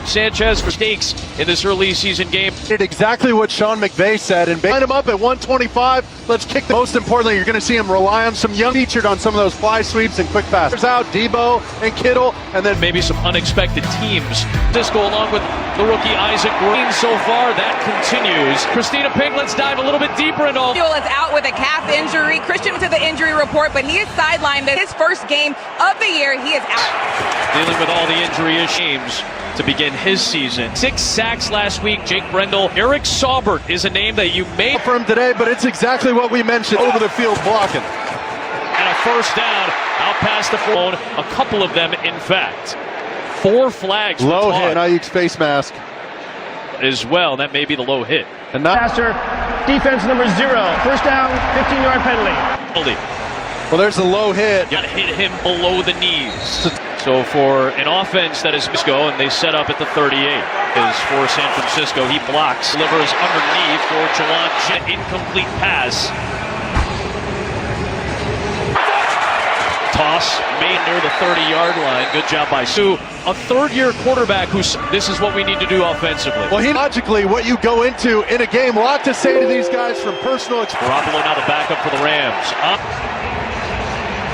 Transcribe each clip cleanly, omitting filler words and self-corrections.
Sanchez for stakes in this early season game. Did exactly what Sean McVay said and line him up at 125. Let's kick. Most importantly, you're going to see him rely on some young featured on some of those fly sweeps and quick passes. Out Debo and Kittle, and then maybe some unexpected teams. Cisco along with the rookie Isaac Green so far. That continues. Christina Pink, let's dive a little bit deeper into all. Is out with a calf injury. Christian to the injury report, but he is sidelined in his first game of the year. He is out. Dealing with all the injury issues to begin his season. 6 sacks last week. Jake Brendel. Eric Saubert is a name that you may for him today, but it's exactly what we mentioned. Over the field blocking. And a first down out past the phone. A couple of them, in fact. 4 flags. Low hit. Ayuk's face mask. As well. That may be the low hit. And Passer, defense number 0. First down, 15-yard penalty. Well, there's a low hit. Got to hit him below the knees. So for an offense that is Francisco, and they set up at the 38. Is for San Francisco. He blocks, delivers underneath for Jauan Jennings. Incomplete pass. Toss made near the 30-yard line. Good job by Sue. A third-year quarterback who's, this is what we need to do offensively. Well, logically, what you go into in a game, a lot to say to these guys from personal experience. Garoppolo now the backup for the Rams.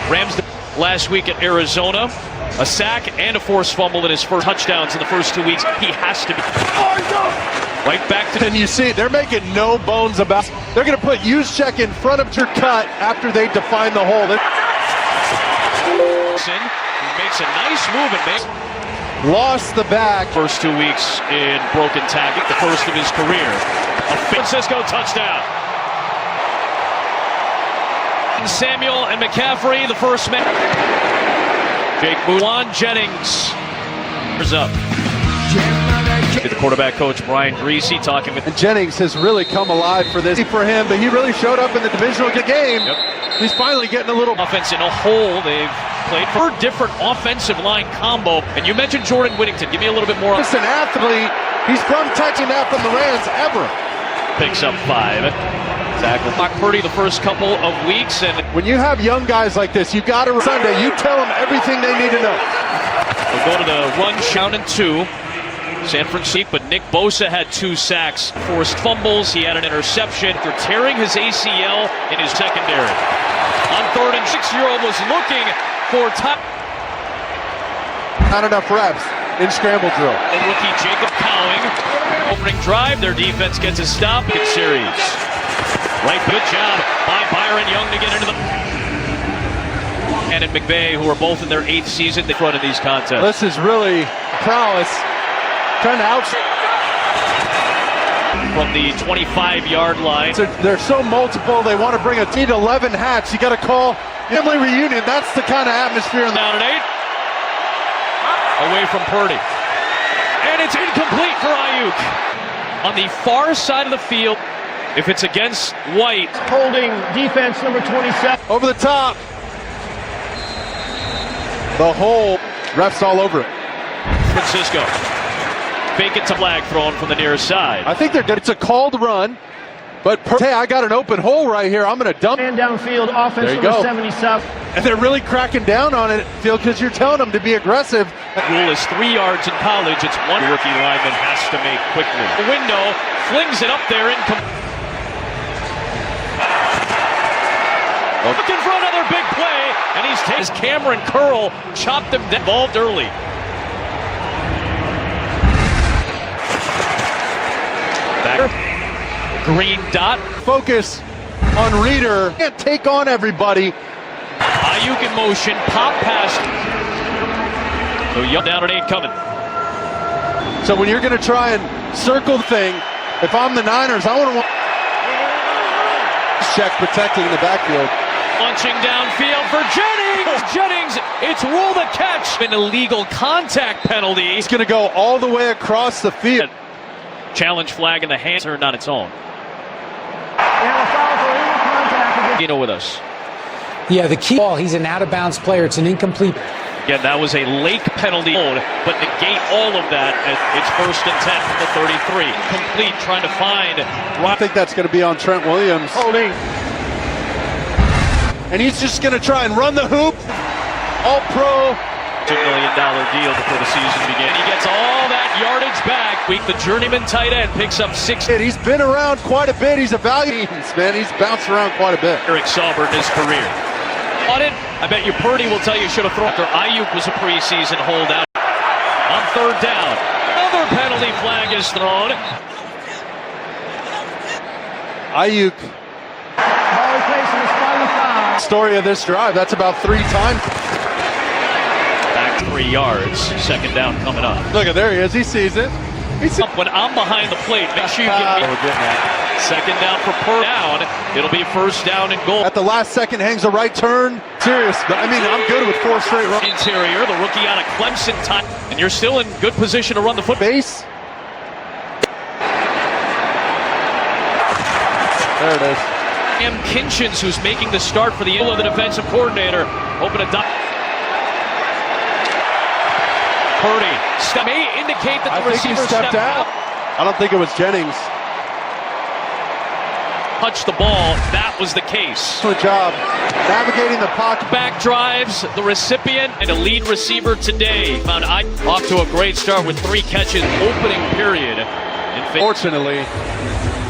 Rams last week at Arizona. A sack and a forced fumble in his first touchdowns in the first 2 weeks. He has to be. Right back to. And you see, they're making no bones about. They're going to put Juszczyk in front of your cut after they define the hole. He makes a nice move and makes. Lost the back. First 2 weeks in broken tackle, the first of his career. A Francisco touchdown. Samuel and McCaffrey, the first man. Jauan Jennings is up. The quarterback coach Brian Greasy talking with. And Jennings has really come alive for this for him, but he really showed up in the divisional game. Yep. He's finally getting a little offense in a hole. They've played for a different offensive line combo. And you mentioned Jordan Whittington. Give me a little bit more. He's an athlete. He's from touching that from the Rams ever. Picks up 5. Tackle Brock Purdy the first couple of weeks. And when you have young guys like this, you got to Sunday. You tell them everything they need to know. We'll go to the run, count, and 2. San Francisco, but Nick Bosa had 2 sacks, forced fumbles. He had an interception. They're tearing his ACL in his secondary. On 3rd and 6-year-old was looking for top. Not enough reps in scramble drill. And rookie Jacob Cowing. Opening drive, their defense gets a stop in series. Right, good job by Byron Young to get into the. And McVay, who are both in their 8th season, they front in these contests. This is really prowess. Trying to out from the 25-yard line. So they're so multiple. They want to bring a team to 11 hats. You got to call family reunion. That's the kind of atmosphere. Down at 8. Away from Purdy. And it's incomplete for Ayuk. On the far side of the field, if it's against White. Holding defense number 27. Over the top. The hole. Refs all over it. Francisco. Fake it to flag thrown from the near side. I think they're good. It's a called run. But hey, I got an open hole right here. I'm going to dump. And downfield, offense number 77. And they're really cracking down on it, Phil, because you're telling them to be aggressive. The rule is 3 yards in college. It's one rookie lineman has to make quickly. The window flings it up there. Looking for another big play, and he's taken. Cameron Curl chopped him down. Involved early. Back. Green dot. Focus on Reader. Can't take on everybody. Ayuk in motion. Pop pass. So Young down at 8 coming. So when you're going to try and circle the thing, if I'm the Niners, I want to check protecting the backfield. Launching downfield for Jennings. Jennings, it's rule the catch. An illegal contact penalty. It's going to go all the way across the field. Challenge flag in the hands turned on its own. With us. Yeah, the key ball. He's an out-of-bounds player. It's an incomplete. Yeah, that was a late penalty, but negate all of that. It's 1st and 10 from the 33. Complete, trying to find. I think that's going to be on Trent Williams. Holding. And he's just going to try and run the hoop. All-pro. $2 million deal before the season began. He gets all that yardage Week, the journeyman tight end picks up 6. He's been around quite a bit. He's a value, man. He's bounced around quite a bit. Eric Saubert in his career. On it, I bet you Purdy will tell you should have thrown. After Ayuk was a preseason holdout. On third down, another penalty flag is thrown. Ayuk. Ball replaced in the spot of the foul. Story of this drive. That's about 3 times. Back 3 yards. Second down coming up. Look at there he is. He sees it. He's Up when I'm behind the plate. Make sure you get me. Second down for Purdy. It'll be first down and goal. at the last second hangs a right turn. Serious. I mean, I'm good with 4 straight runs. Interior, the rookie out of Clemson time. And you're still in good position to run the football. Base. There it is. Cam Kinchins, who's making the start for the defensive coordinator, hoping to Purdy may indicate that the receiver stepped out. I don't think it was Jennings. Touched the ball. That was the case. Good job navigating the pocket. Back drives, the recipient and a lead receiver today. Found off to a great start with 3 catches opening period. Fortunately,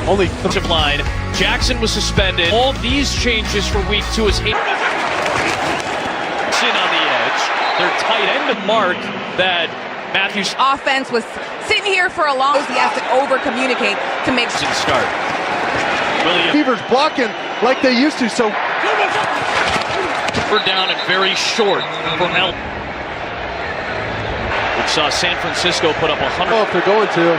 only 3. Line. Jackson was suspended. All these changes for week 2 is in on the edge. Their tight end mark that Matthew Offense was sitting here for a long time. He has to over-communicate to make sure. Start. Williams. Receivers blocking like they used to, so. We're down and very short for help. Which saw San Francisco put up 100. Oh, if they're going to.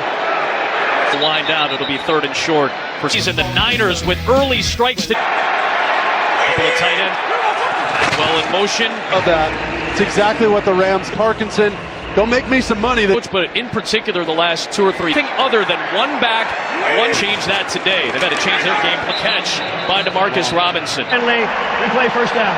Lined out, it'll be 3rd and short. For season, the Niners with early strikes to couple of tight end. Well in motion. Of that. It's exactly what the Rams. Parkinson. Don't make me some money. But in particular, the last 2 or 3. Thing other than one back, one change that today. They've had to change their game. Catch by DeMarcus Robinson. Penalty, replay first down.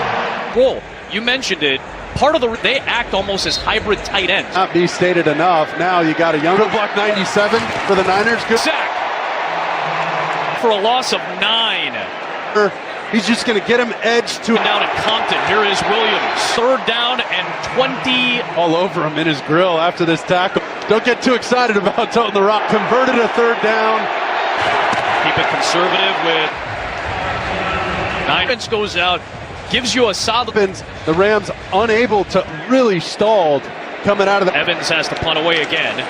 Roll. You mentioned it. Part of they act almost as hybrid tight ends. Not be stated enough. Now you got a younger block 97 for the Niners. Good sack for a loss of 9. He's just going to get him edged to down at Compton. Here is Williams. 3rd down and 20. All over him in his grill after this tackle. Don't get too excited about toting the rock. Converted a 3rd down. Keep it conservative with 9. Goes out. Gives you a solid. The Rams unable to really stalled coming out of the. Evans has to punt away again.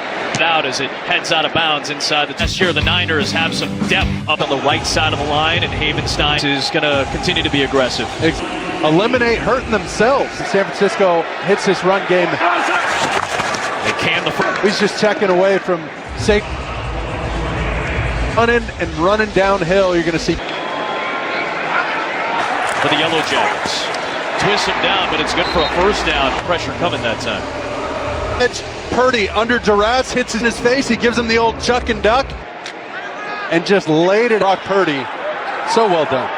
Out as it heads out of bounds inside the. This year, the Niners have some depth up on the right side of the line, and Havenstein is going to continue to be aggressive. Eliminate hurting themselves. San Francisco hits this run game. They can the. He's just checking away from Saquon. Running downhill. You're going to see. For the Yellow Jackets. Twist him down, but it's good for a first down. Pressure coming that time. It's Purdy under duress, hits in his face. He gives him the old chuck and duck. And just laid it. Brock Purdy. So well done.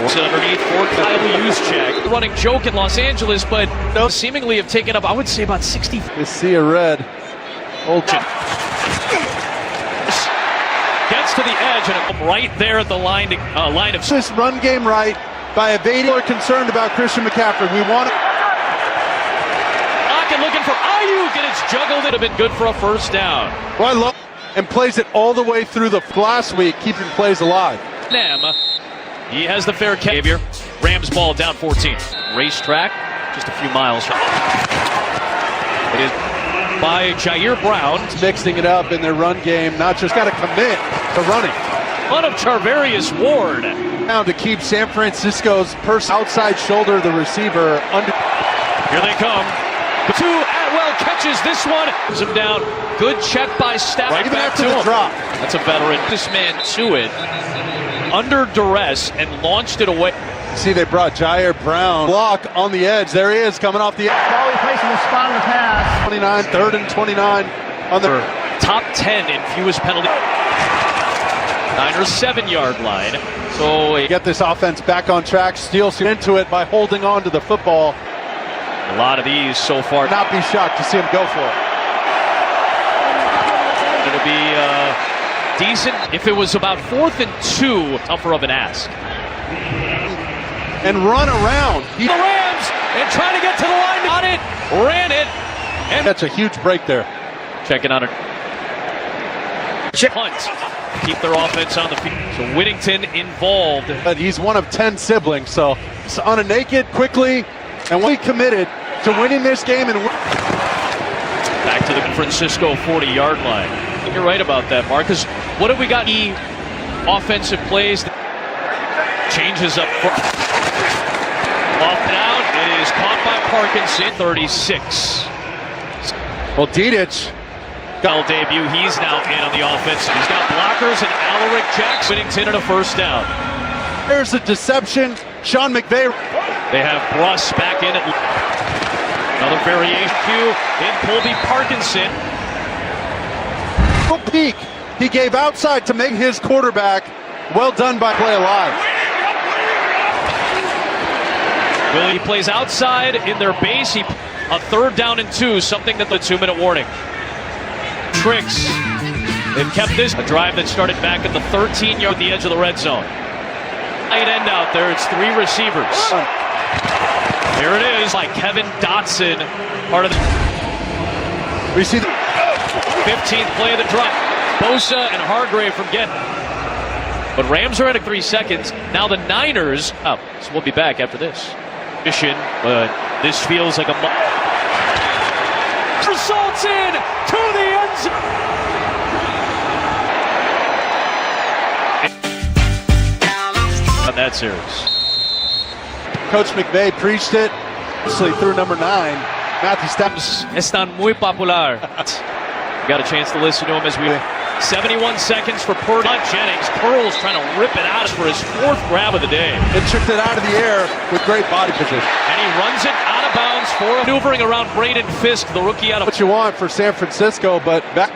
Underneath for Kyle Juszczyk. Running joke in Los Angeles, but seemingly have taken up, I would say, about 60. You see a red. Old Gets to the edge and right there at the line of this run game right by evading. We're concerned about Christian McCaffrey. We want it. Lockett looking for Ayuk, and it's juggled. It'd have been good for a first down. Well, I love and plays it all the way through the last week, keeping plays alive. He has the fair catch. Rams ball down 14. Racetrack, just a few miles. It is by Jair Brown. Mixing it up in their run game, not just got to commit to running. One of Charvarius Ward. Now to keep San Francisco's outside shoulder, the receiver under. Here they come. The 2 Atwell catches this one. Puts him down. Good check by Stafford. Right even after the drop. That's a veteran. This man to it. Under duress and launched it away. See, they brought Jair Brown. Block on the edge. There he is coming off the edge. Ball replaced in the spot of the pass. 29, 3rd and 29 on the top 10 in fewest penalty. Niners 7-yard line. So get this offense back on track. Steals into it by holding on to the football. A lot of these so far. Not be shocked to see him go for it. It'll be decent. If it was about 4th and 2, tougher of an ask. And run around. The Rams and trying to get to the line. Got it. Ran it. And that's a huge break there. checking on a punt. Keep their offense on the field. So Whittington involved. But he's one of 10 siblings, so he's on a naked quickly, and we committed to winning this game and back to the Francisco 40-yard line. You're right about that, Marcus. What have we got? Offensive plays, changes up front. Off down, it is caught by Parkinson. 36. Well, Dedich Got debut. He's now in on the offense. He's got blockers and Alaric Jackson. Whittington and a first down. There's a deception. Sean McVay. They have Bruss back in at another variation cue in Colby Parkinson. Peak. He gave outside to make his quarterback. Well done by play alive. He plays outside in their base. A third down and 2, something that the 2-minute warning. Tricks. They've kept this. A drive that started back at the 13-yard, the edge of the red zone. Tight end out there. It's 3 receivers. Here it is, like Kevin Dotson, part of the. We see the 15th play of the drive. Bosa and Hargrave from getting. But Rams are at 3 seconds. Now the Niners. Oh, so we'll be back after this. Mission, but this feels like a. Results in to the end zone. On that series. Coach McVay preached it. Mostly through number 9. Matthew Stafford. Están muy popular. Got a chance to listen to him as we. 71 seconds for Purdy. Jennings. Pearl's trying to rip it out for his 4th grab of the day. It tricked it out of the air with great body position. And he runs it out of bounds for maneuvering around Braden Fisk, the rookie out of. What you want for San Francisco, but back.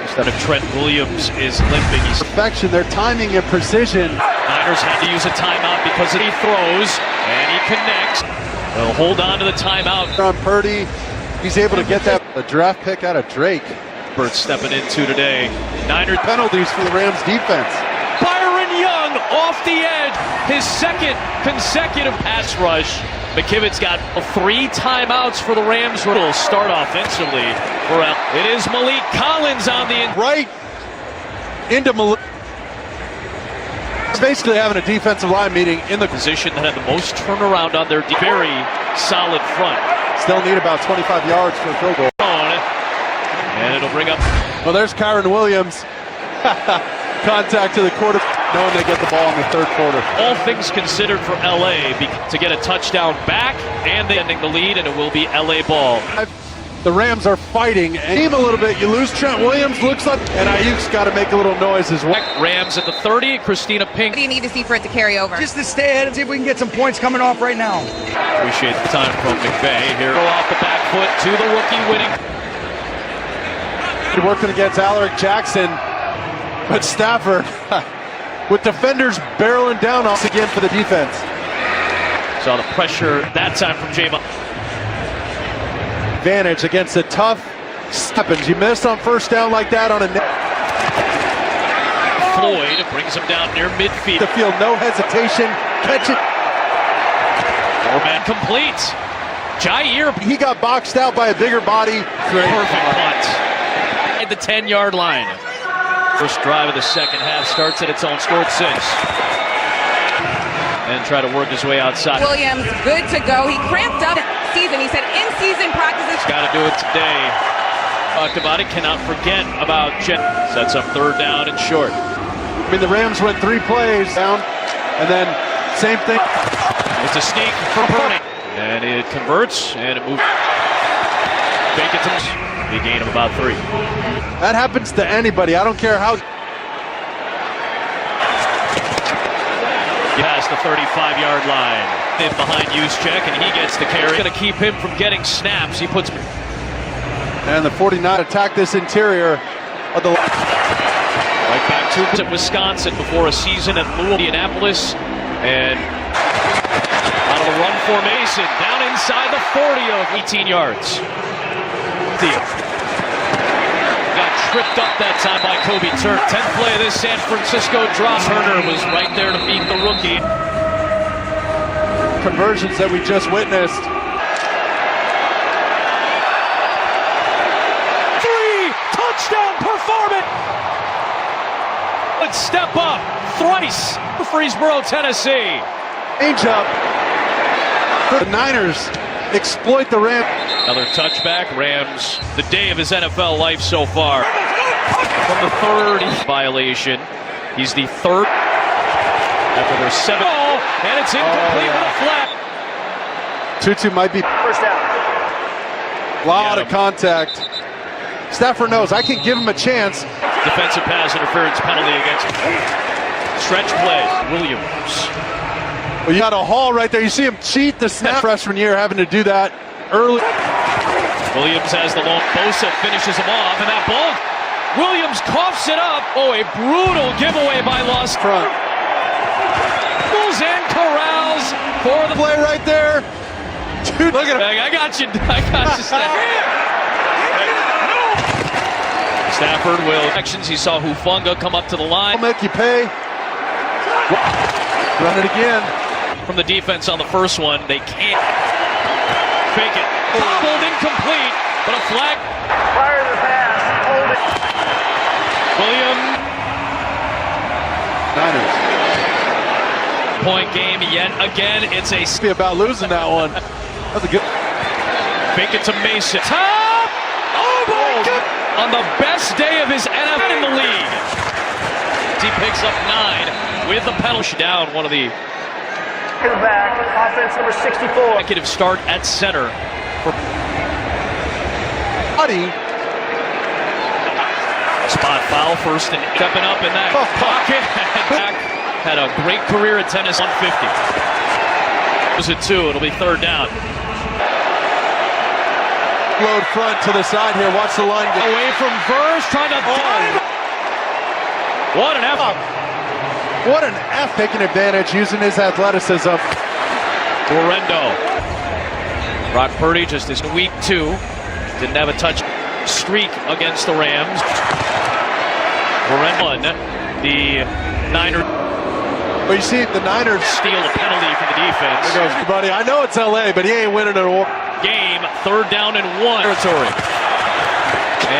Instead of Kyren Williams is limping. He's Perfection, their timing and precision. Niners had to use a timeout because he throws and he connects. They'll hold on to the timeout. On Purdy, he's able to get that a draft pick out of Drake. Bert stepping into today. Niners Penalties for the Rams defense. Byron Young off the edge. His 2nd consecutive pass rush. McKibben's got 3 timeouts for the Rams. Will start offensively. It is Malik Collins on the right into Malik. Basically having a defensive line meeting in the position that had the most turnaround on their very solid front. Still need about 25 yards for a field goal. And it'll bring up. Well, there's Kyren Williams. Contact to the quarter, knowing they get the ball in the 3rd quarter. All things considered for LA to get a touchdown back, and they ending the lead, and it will be LA ball. The Rams are fighting. Team a little bit. You lose Trent Williams, looks like, and Ayuk's got to make a little noise as well. Rams at the 30. Christina Pink. What do you need to see for it to carry over? Just to stay ahead and see if we can get some points coming off right now. Appreciate the time from McVay. Here, go off the back foot to the rookie Whittington. Working against Alaric Jackson, but Stafford with defenders barreling down once again for the defense. Saw the pressure that time from Jauan. Advantage against a tough Steppins. You missed on first down like that on a net. Floyd brings him down near midfield. The field, no hesitation, catch it. 4-man complete. Jair. He got boxed out by a bigger body. Perfect punt. At the 10-yard line. First drive of the second half starts at its own, scored 6. And try to work his way outside. Williams, good to go. He cramped up season. He said in-season practices. Got to do it today. Talked about it. Cannot forget about Jet. Sets up 3rd down and short. I mean, the Rams went 3 plays down, and then same thing. It's a sneak for Purdy. And it converts, and it moves. Fake it to a gain of about 3. That happens to anybody. I don't care how. He has the 35-yard line. In behind Juszczyk, and he gets the carry. Going to keep him from getting snaps. He puts. And the 49 attack this interior of the. Right back to Wisconsin before a season at Indianapolis. And out of the run formation, down inside the 40 of 18 yards. Got tripped up that time by Kobe Turk. 10th play of this San Francisco drop. Turner was right there to beat the rookie. Conversions that we just witnessed. touchdown performance. Let's step up thrice for Freesboro, Tennessee. Change up. The Niners exploit the Rams. Another touchback. Rams, the day of his NFL life so far. From the third violation. He's the third. After their 7. And it's incomplete with a flat. Tutu might be. First down. A lot of contact. Stafford knows I can give him a chance. Defensive pass interference penalty against stretch play. Williams. Well, you got a haul right there. You see him cheat the snap freshman year, having to do that early. Williams has the long. Bosa finishes him off, and that ball. Williams coughs it up. Oh, a brutal giveaway by Lost Front. And corrals for the Play right there. Dude, look at him. I got you. Stafford will. Actions. He saw Hufanga come up to the line. I'll make you pay. Run it again. From the defense on the first one, they can't fake it. Bobbled, incomplete, but a flag. Fire the pass. Hold it. Williams. Niners. Point game yet again. It's a Be about losing that one. That's a good. fake it to Mason. Top! Oh my God! On the best day of his NFL in the league. He picks up 9 with the penalty down. One of the Back. Offense number 64. consecutive start at center for Buddy. spot foul first and stepping up in that pocket. Back had a great career at Tennessee. 150. Was it 2? It'll be third down. Load front to the side here. Watch the line go. Away from Verse, trying to dive. What an effort. What an F, taking advantage, using his athleticism. Orlando. Brock Purdy just this week 2. Didn't have a touch streak against the Rams. Orlando, the Niners. But you see, the Niners Steal a penalty from the defense. There goes, buddy. I know it's LA, but he ain't winning it all. Game, third down and 1 territory.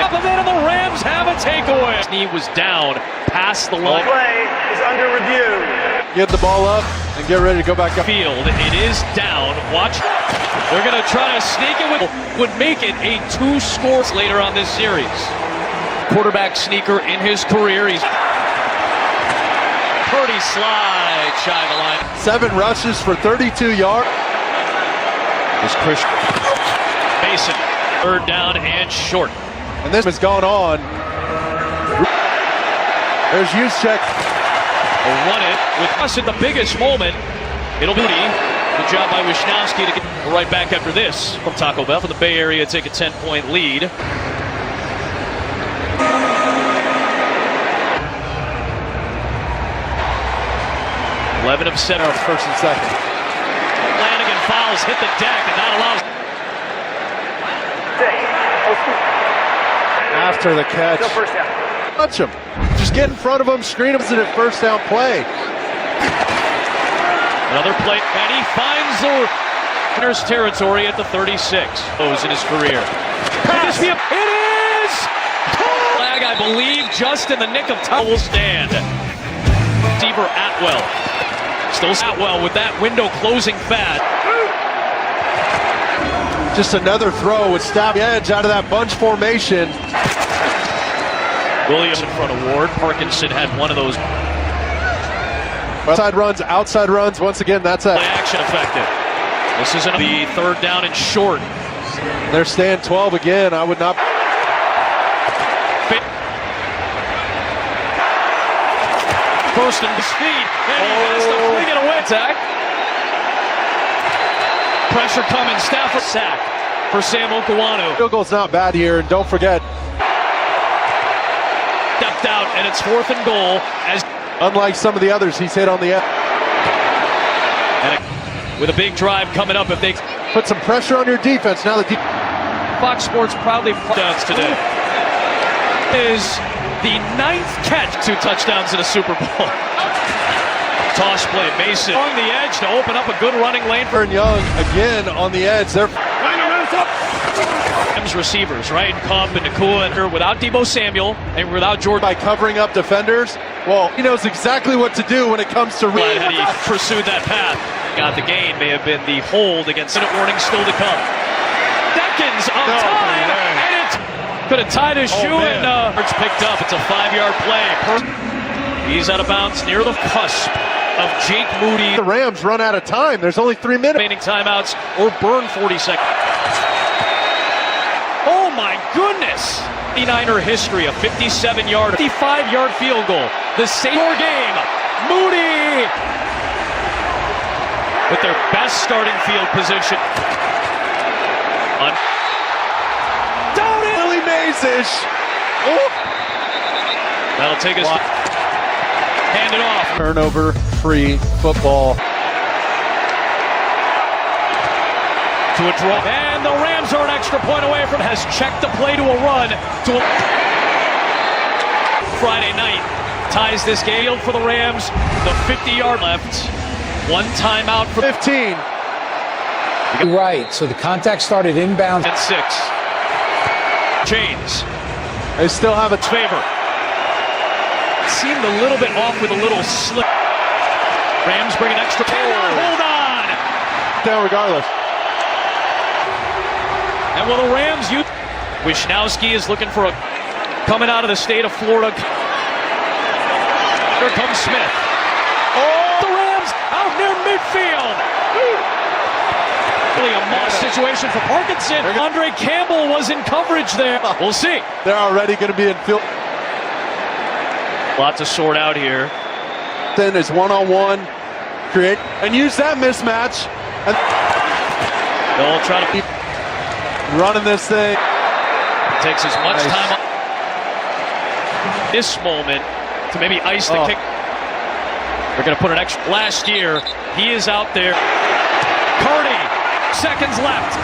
Up of it, and the Rams have a takeaway. Knee was down past the line. Play is under review. Get the ball up and get ready to go back up. Field, it is down. Watch. They're going to try to sneak it would make it a 2 scores later on this series. Quarterback sneaker in his career. He's Purdy slide shy of the line. 7 rushes for 32 yards. Is Christian Mason third down and short. And this has gone on. There's Juszczyk. They'll run it with us at the biggest moment. It'll be good job by Wisnowski to get right back after this from Taco Bell. For the Bay Area, take a 10-point lead. Eleven of 7. First and second. Flanagan fouls, hit the deck, and that allows. After the catch. Still first down. Touch him. Just get in front of him, screen him, and first down play. Another play, and he finds the winner's territory at the 36. Goes in his career. Pass. It is! Flag, I believe, just in the nick of time. Will stand. Receiver Atwell. Still Atwell with that window closing fast. Just another throw with stab edge out of that bunch formation. Williams in front of Ward. Parkinson had one of those. Outside runs. Once again, that's Play action effective. This is the third down and short. They're staying 12 again. I would not. First and speed, and he has to fling it away. Attack. Pressure coming. Stafford sack for Sam Okwanu. Field goal's not bad here, and don't forget. Stepped out, and it's 4th and goal. As Unlike some of the others, he's hit on the end. and with a big drive coming up, if they Put some pressure on your defense. Now the Fox Sports proudly touchdowns today is the 9th catch, 2 touchdowns in a Super Bowl. Toss play, Mason on the edge to open up a good running lane for Young again on the edge. They're Receivers, right? Cobb and Nakua, and without Deebo Samuel and without Jordan. By covering up defenders, well, he knows exactly what to do when it comes to read. Had he pursued that path, got the gain. May have been the hold against minute warning still to come. Seconds of time, and it could have tied his shoe, and it's picked up. It's a 5-yard play. He's out of bounds near the cusp of Jake Moody. The Rams run out of time. There's only 3 minutes. Remaining timeouts or burn 40 seconds. Oh my goodness! 49er history, a 57-yard, 55-yard field goal. The same game. Moody with their best starting field position. Down it! Billy Mays-ish. Oh. That'll take us. Hand it off. Turnover-free football. To a draw. And the Rams are an extra point away from has checked the play to a run. Friday night ties this game for the Rams. The 50-yard left. One timeout for 15. You're right. So the contact started inbound. And 6. James. They still have its Favor. Seemed a little bit off with a little slip. Rams bring an extra. Hold on. down regardless. And will the Rams use? Wisnowski is looking for a coming out of the state of Florida. Here comes Smith. Oh, the Rams out near midfield. Really a moss situation for Parkinson. Andre Campbell was in coverage there. We'll see. They're already going to be in field. Lot to sort out here. Then is one-on-one. Create and use that mismatch. And They'll try to keep running this thing. Takes as much time this moment to maybe ice the kick. They're going to put an extra. Last year, he is out there. Purdy, seconds left.